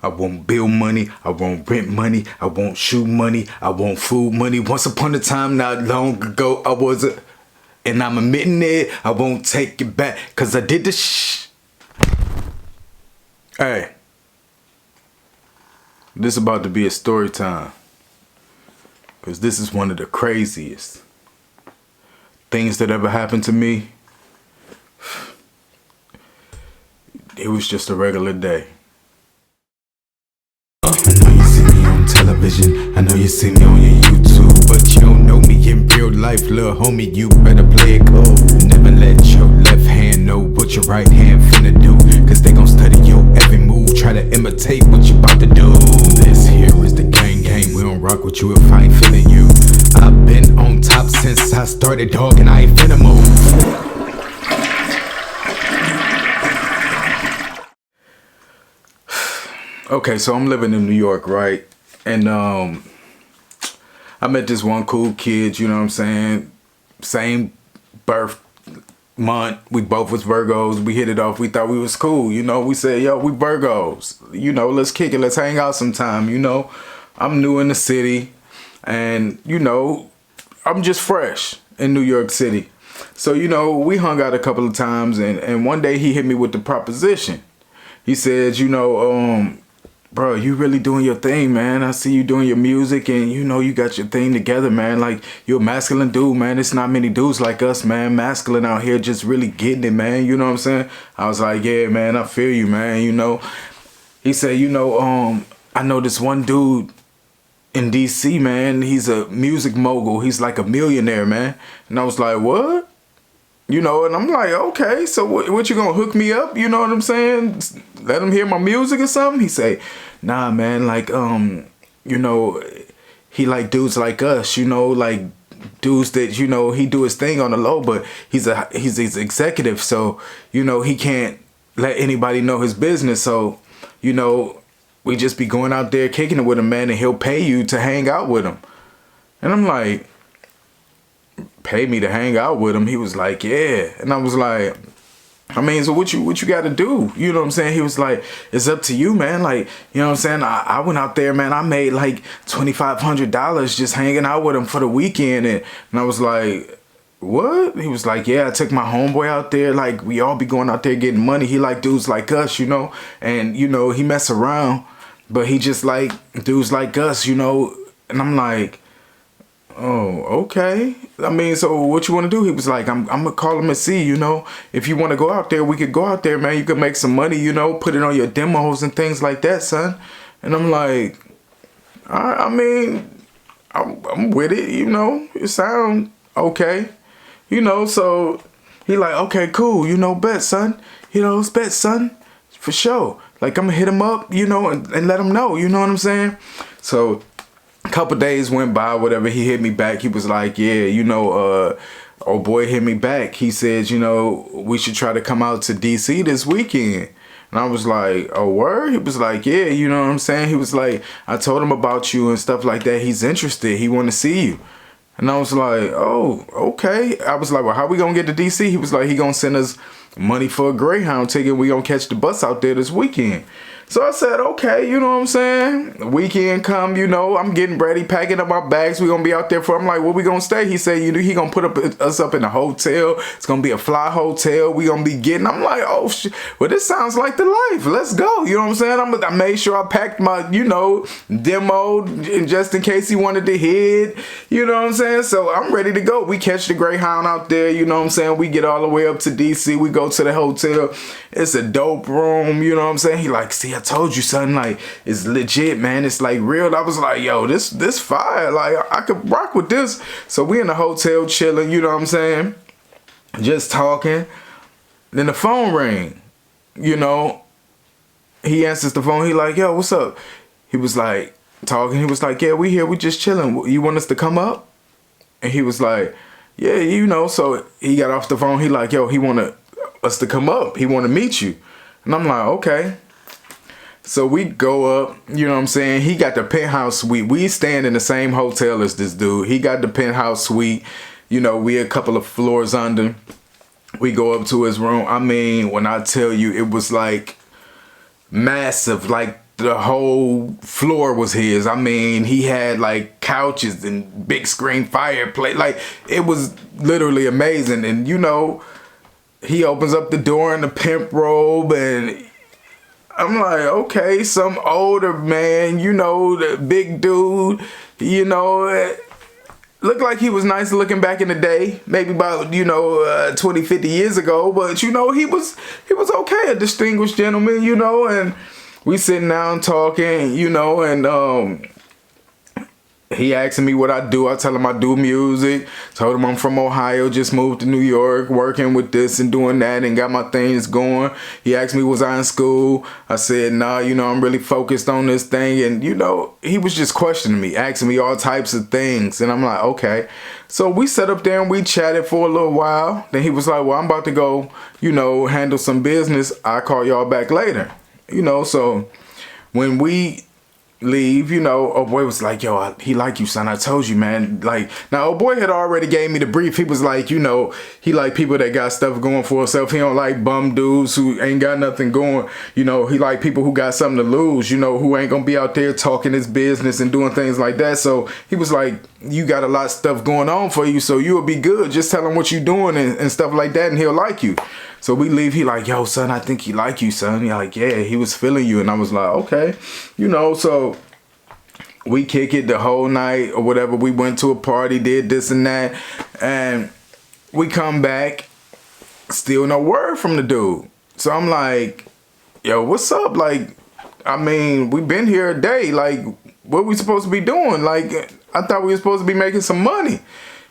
I want bill money, I want rent money, I want shoe money, I want food money. Once upon a time, not long ago, I was a, and I'm admitting it, I won't take it back, cause I did the Hey, this about to be a story time, cause this is one of the craziest things that ever happened to me. It was just a regular day. I know you see me on television, I know you see me on your YouTube, but you don't know me in real life, little homie, you better play it cool. Never let your left hand know what your right hand finna do, cause they gon' study your every move, try to imitate what you about to do. This here is the gang, we don't rock with you if I ain't feeling you. I've been on top since I started, dog, and I ain't finna move. Okay, so I'm living in New York, right? And I met this one cool kid, you know what I'm saying? Same birth month. We both was Virgos. We hit it off. We thought we was cool, you know? We said, yo, we Virgos. You know, let's kick it. Let's hang out sometime, you know? I'm new in the city. And, you know, I'm just fresh in New York City. So, you know, we hung out a couple of times. And one day he hit me with the proposition. He said, you know, bro, you really doing your thing, man. I see you doing your music and, you know, you got your thing together, man. Like, you're a masculine dude, man. It's not many dudes like us, man. Masculine out here just really getting it, man. You know what I'm saying? I was like, yeah, man, I feel you, man, you know. He said, you know, I know this one dude in DC, man. He's a music mogul. He's like a millionaire, man. And I was like, what? You know, and I'm like, okay, so what you gonna hook me up? You know what I'm saying? Let him hear my music or something? He say, nah, man, like, you know, he like dudes like us, you know, like dudes that, you know, he do his thing on the low, but he's his executive, so, you know, he can't let anybody know his business. So, you know, we just be going out there kicking it with him, man, and he'll pay you to hang out with him. And I'm like, pay me to hang out with him? He was like, yeah. And I was like, I mean, so what you got to do? You know what I'm saying? He was like, it's up to you, man. Like, you know what I'm saying? I went out there, man. I made like $2,500 just hanging out with him for the weekend. And I was like, what? He was like, yeah, I took my homeboy out there. Like, we all be going out there getting money. He like dudes like us, you know? And, you know, he mess around, but he just like dudes like us, you know? And I'm like, oh, okay. I mean, so what you want to do? He was like, I'm going to call him and see, you know. If you want to go out there, we could go out there, man. You could make some money, you know, put it on your demos and things like that, son. And I'm like, I mean, I'm with it, you know. It sound okay, you know. So he like, okay, cool, you know, bet, son. You know, it's bet, son, for sure. Like, I'm going to hit him up, you know, and let him know, you know what I'm saying? So a couple days went by, whatever. He hit me back. He was like, yeah, you know, oh boy hit me back. He said, you know, we should try to come out to DC this weekend. And I was like, oh, word? He was like, yeah, you know what I'm saying? He was like, I told him about you and stuff like that. He's interested. He want to see you. And I was like, oh, okay. I was like, well, how we going to get to DC? He was like, he going to send us money for a Greyhound ticket. We going to catch the bus out there this weekend. So I said, okay, you know what I'm saying? The weekend come, you know, I'm getting ready, packing up my bags. We're going to be out there for, I'm like, where we going to stay? He said, you know, he going to put us up in a hotel. It's going to be a fly hotel. We going to be getting, I'm like, oh, shit. Well, this sounds like the life. Let's go. You know what I'm saying? I made sure I packed my, you know, demo just in case he wanted to hit. You know what I'm saying? So I'm ready to go. We catch the Greyhound out there. You know what I'm saying? We get all the way up to DC. We go to the hotel. It's a dope room. You know what I'm saying? He like, see, I told you, son, like, it's legit, man. It's like real. I was like, yo, this fire. Like, I could rock with this. So we in the hotel chilling, you know what I'm saying? Just talking. Then the phone ring, you know. He answers the phone. He like, yo, what's up? He was like, talking. He was like, yeah, we here. We just chilling. You want us to come up? And he was like, yeah, you know. So he got off the phone. He like, yo, he want us to come up. He want to meet you. And I'm like, okay. So we go up, you know what I'm saying? He got the penthouse suite. We stand in the same hotel as this dude. He got the penthouse suite. You know, we a couple of floors under. We go up to his room. I mean, when I tell you, it was like massive, like the whole floor was his. I mean, he had like couches and big screen fireplace. Like, it was literally amazing. And you know, he opens up the door in the pimp robe, and I'm like, okay, some older man, you know, the big dude, you know, looked like he was nice looking back in the day, maybe about, you know, 20, 50 years ago, but you know, he was okay, a distinguished gentleman, you know, and we sitting down talking, you know, and he asking me what I do. I tell him I do music. Told him I'm from Ohio, just moved to New York, working with this and doing that and got my things going. He asked me, was I in school? I said, nah, you know, I'm really focused on this thing. And, you know, he was just questioning me, asking me all types of things. And I'm like, okay. So we sat up there and we chatted for a little while. Then he was like, well, I'm about to go, you know, handle some business. I'll call y'all back later. You know, so when we leave, you know, oh boy was like, yo, he like you, son. I told you, man. Like, now, oh boy had already gave me the brief. He was like, you know, he like people that got stuff going for himself. He don't like bum dudes who ain't got nothing going. You know, he like people who got something to lose, you know, who ain't gonna be out there talking his business and doing things like that. So he was like, you got a lot of stuff going on for you, so you'll be good. Just tell him what you doing and stuff like that, and he'll like you. So we leave. He like, yo, son, I think he like you, son. He like, yeah, he was feeling you. And I was like, okay, you know, so we kick it the whole night or whatever. We went to a party, did this and that, and we come back, still no word from the dude. So I'm like, yo, what's up? Like, I mean, we been here a day. Like, what we supposed to be doing? Like, I thought we were supposed to be making some money.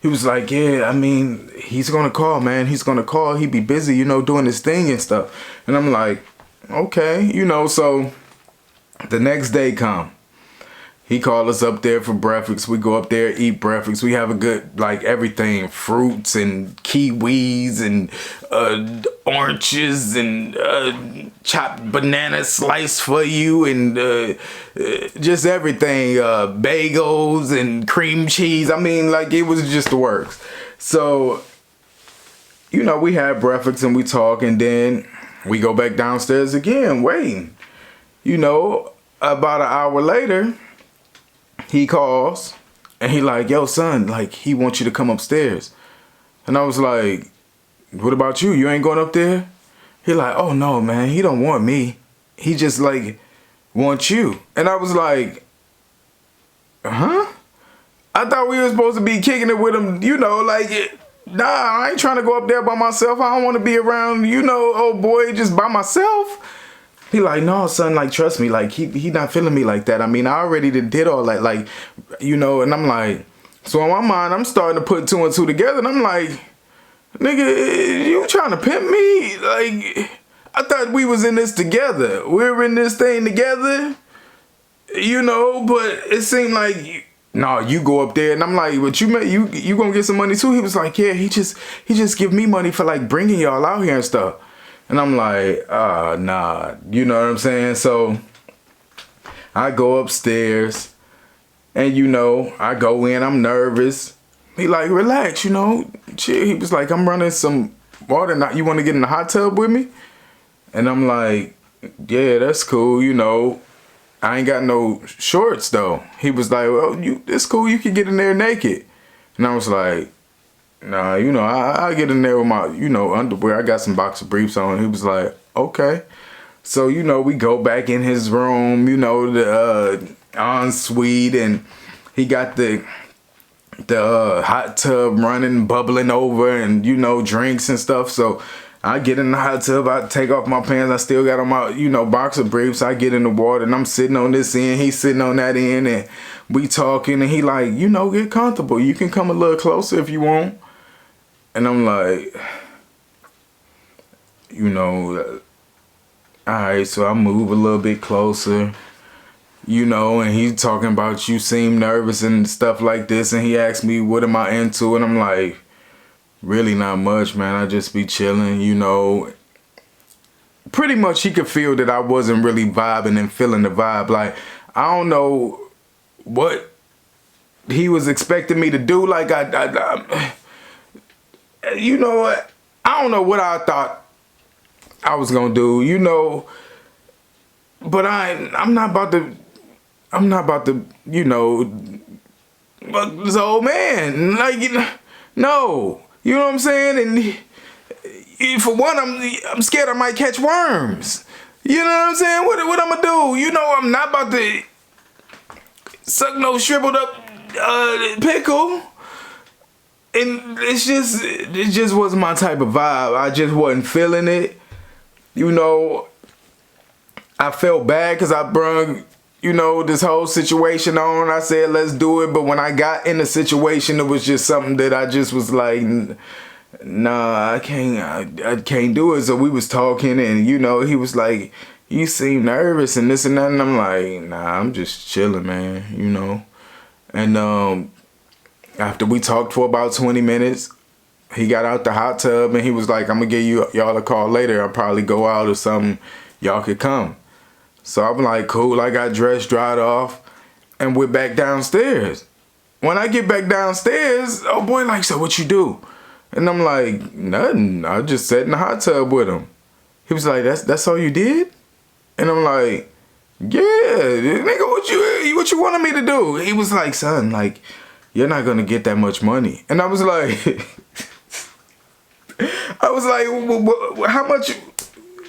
He was like, yeah, I mean, he's gonna call, man. He's gonna call. He be busy, you know, doing his thing and stuff. And I'm like, okay, you know. So the next day come. He called us up there for breakfast. We go up there, eat breakfast. We have a good, like, everything, fruits and kiwis and oranges and chopped banana slice for you and just everything, bagels and cream cheese. I mean, like, it was just the works. So, you know, we had breakfast and we talk, and then we go back downstairs again, waiting. You know, about an hour later, he calls and he like, yo, son, like, he wants you to come upstairs. And I was like, what about you? You ain't going up there? He like, oh no, man, he don't want me. He just like wants you. And I was like, huh? I thought we were supposed to be kicking it with him, you know, like, nah, I ain't trying to go up there by myself. I don't want to be around, you know, old boy, just by myself. He like, no, son, like, trust me, like, he not feeling me like that. I mean, I already did all that, like, you know, and I'm like, so in my mind, I'm starting to put two and two together, and I'm like, nigga, you trying to pimp me? Like, I thought we was in this together. We were in this thing together, you know, but it seemed like, no, you go up there. And I'm like, but you gonna get some money too? He was like, yeah, he just give me money for, like, bringing y'all out here and stuff. And I'm like, nah, you know what I'm saying? So I go upstairs and, you know, I go in, I'm nervous. He like, relax, you know, chill. He was like, I'm running some water. Now, you want to get in the hot tub with me? And I'm like, yeah, that's cool, you know. I ain't got no shorts though. He was like, well, it's cool, you can get in there naked. And I was like, nah, you know, I get in there with my, you know, underwear. I got some boxer briefs on. He was like, okay. So, you know, we go back in his room, you know, the ensuite, and he got the hot tub running, bubbling over, and, you know, drinks and stuff. So I get in the hot tub, I take off my pants, I still got on my, you know, boxer briefs. I get in the water, and I'm sitting on this end, he's sitting on that end, and we talking, and he like, you know, get comfortable. You can come a little closer if you want. And I'm like, you know, all right, so I move a little bit closer, you know, and he's talking about you seem nervous and stuff like this. And he asked me, what am I into? And I'm like, really not much, man. I just be chilling, you know. Pretty much he could feel that I wasn't really vibing and feeling the vibe. Like, I don't know what he was expecting me to do. Like, you know what? I don't know what I thought I was gonna do. You know, but I'm not about to, fuck this old man. Like, no. You know what I'm saying? And for one, I'm scared I might catch worms. You know what I'm saying? What I'm gonna do? I'm not about to suck no shriveled up pickle. And it just wasn't my type of vibe. I just wasn't feeling it. I felt bad because I brung, this whole situation on. I said, let's do it. But when I got in the situation, it was just something that I just was like, nah, I can't do it. So we was talking and, he was like, you seem nervous and this and that. And I'm like, nah, I'm just chilling, man, And after we talked for about 20 minutes, he got out the hot tub and he was like, I'm going to give y'all a call later. I'll probably go out or something. Y'all could come. So I'm like, cool. I got dressed, dried off, and went back downstairs. When I get back downstairs, oh boy, like, so what you do? And I'm like, nothing. I just sat in the hot tub with him. He was like, that's all you did? And I'm like, yeah, nigga, what you wanted me to do? He was like, son, like, you're not gonna get that much money. And I was like, how much?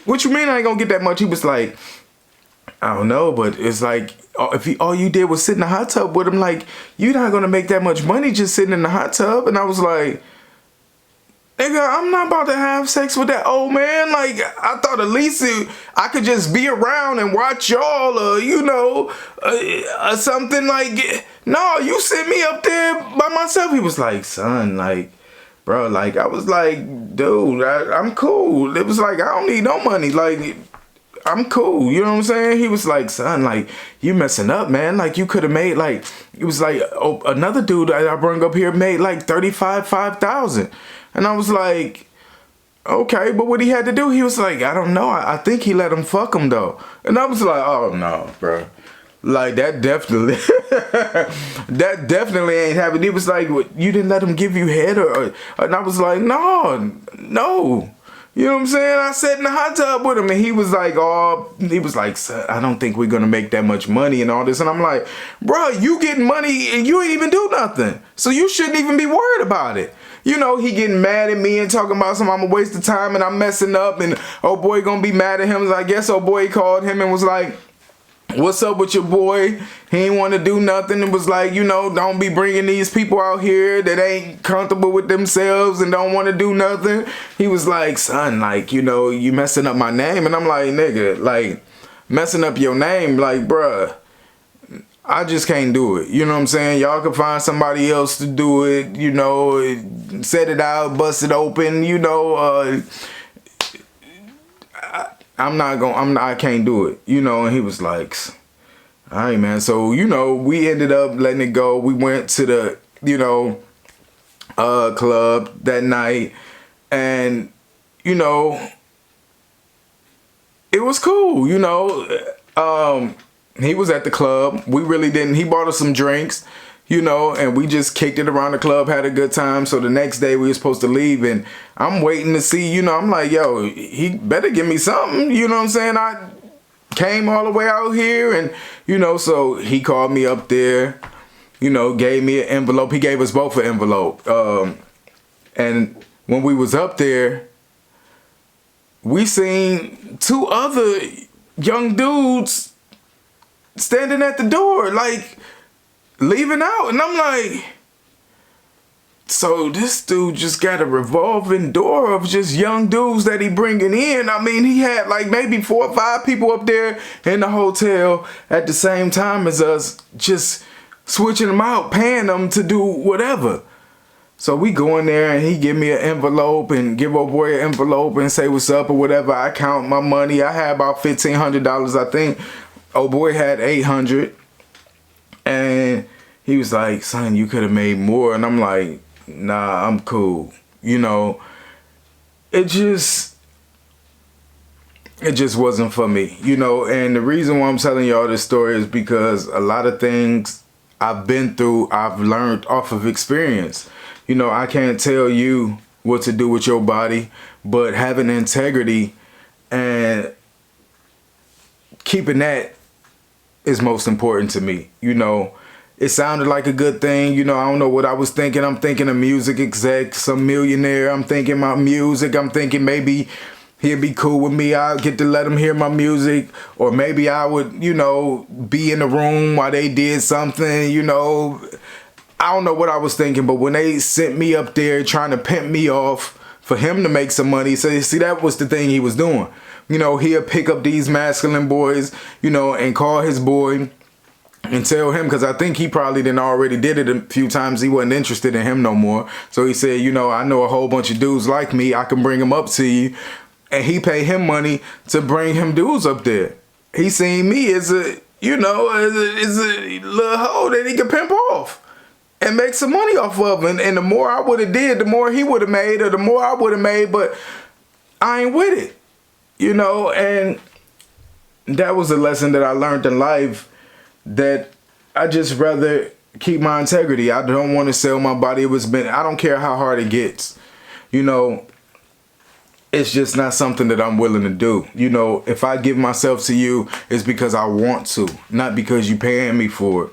What you mean I ain't gonna get that much? He was like, I don't know, but it's like, if all you did was sit in the hot tub with him, like, you're not gonna make that much money just sitting in the hot tub. And I was like, nigga, I'm not about to have sex with that old man. Like, I thought at least I could just be around and watch y'all, or something like. No, you sent me up there by myself. He was like, son, like, bro, like, I was like, dude, I'm cool. It was like, I don't need no money. Like, I'm cool. You know what I'm saying? He was like, son, like, you messing up, man. Like, you could have made, like, it was like, another dude I brought up here made like $5,000. And I was like, okay, but what he had to do, he was like, I don't know. I think he let him fuck him, though. And I was like, oh, no, bro. Like, that definitely, that definitely ain't happening. He was like, what, you didn't let him give you head? And I was like, no. You know what I'm saying? I sat in the hot tub with him and he was like, I don't think we're going to make that much money and all this. And I'm like, bro, you getting money and you ain't even do nothing. So you shouldn't even be worried about it. He getting mad at me and talking about I'm a waste of time and I'm messing up and oh boy gonna be mad at him. I guess oh boy called him and was like, what's up with your boy? He ain't want to do nothing. It was like, don't be bringing these people out here that ain't comfortable with themselves and don't want to do nothing. He was like, son, like, you messing up my name. And I'm like, nigga, like, messing up your name, like, bruh, I just can't do it. You know what I'm saying? Y'all can find somebody else to do it, set it out, bust it open, I can't do it, and he was like, all right, man. So, we ended up letting it go. We went to the, club that night and, it was cool, he was at the club. We really didn't. He bought us some drinks, and we just kicked it around the club, had a good time. So the next day we were supposed to leave and I'm waiting to see, I'm like, yo, he better give me something. You know what I'm saying? I came all the way out here and, so he called me up there, gave me an envelope. He gave us both an envelope. And when we was up there, we seen two other young dudes standing at the door, like, leaving out. And I'm like, so this dude just got a revolving door of just young dudes that he bringing in. I mean, he had like maybe 4 or 5 people up there in the hotel at the same time as us, just switching them out, paying them to do whatever. So we go in there and he give me an envelope and give old boy an envelope and say what's up or whatever. I count my money. I had about $1,500, I think. Old boy had $800. And he was like, son, you could have made more. And I'm like, nah, I'm cool. It just wasn't for me, and the reason why I'm telling y'all this story is because a lot of things I've been through, I've learned off of experience. I can't tell you what to do with your body, but having integrity and keeping that is most important to me. You know, it sounded like a good thing. You know, I don't know what I was thinking. I'm thinking a music exec, some millionaire. I'm thinking my music. I'm thinking maybe he'd be cool with me. I'll get to let him hear my music. Or maybe I would, you know, be in the room while they did something, you know. I don't know what I was thinking, but when they sent me up there trying to pimp me off for him to make some money, so you see, that was the thing he was doing. You know, he'll pick up these masculine boys, you know, and call his boy and tell him, because I think he probably done already did it a few times. He wasn't interested in him no more. So he said, you know, I know a whole bunch of dudes like me. I can bring them up to you. And he paid him money to bring him dudes up there. He seen me as a, you know, as a little hoe that he could pimp off and make some money off of. And the more I would have did, the more he would have made, or the more I would have made. But I ain't with it, you know. And that was a lesson that I learned in life, that I just rather keep my integrity. I don't want to sell my body. I don't care how hard it gets. You know, it's just not something that I'm willing to do. You know, if I give myself to you, it's because I want to, not because you paying me for it.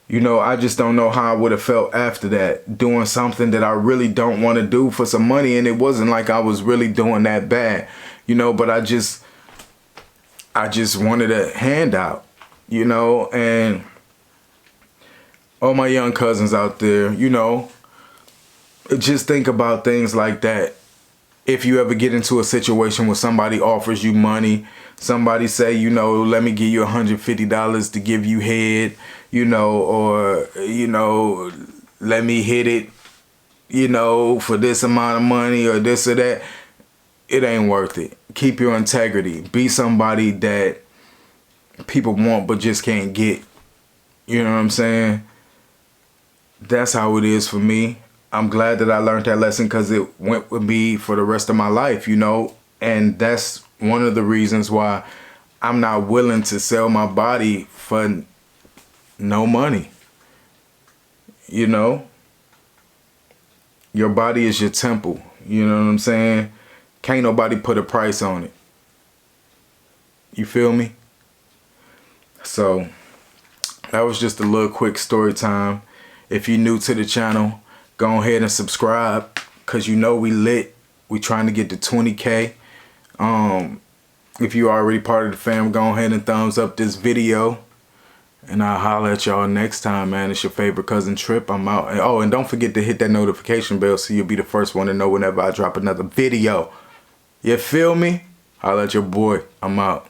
You know, I just don't know how I would have felt after that, doing something that I really don't want to do for some money. And it wasn't like I was really doing that bad, you know, but I just wanted a handout, you know. And all my young cousins out there, you know, just think about things like that. If you ever get into a situation where somebody offers you money, somebody say, you know, let me give you $150 to give you head, you know, or, you know, let me hit it, you know, for this amount of money or this or that, it ain't worth it. Keep your integrity. Be somebody that people want but just can't get. You know what I'm saying? That's how it is for me. I'm glad that I learned that lesson, because it went with me for the rest of my life, you know. And that's one of the reasons why I'm not willing to sell my body for no money. You know, your body is your temple. You know what I'm saying? Can't nobody put a price on it. You feel me? So that was just a little quick story time. If you're new to the channel, go ahead and subscribe, because you know we lit. We trying to get to 20K. If you already part of the fam, go ahead and thumbs up this video. And I'll holler at y'all next time, man. It's your favorite cousin Tripp. I'm out. Oh, and don't forget to hit that notification bell so you'll be the first one to know whenever I drop another video. You feel me? Holler at your boy. I'm out.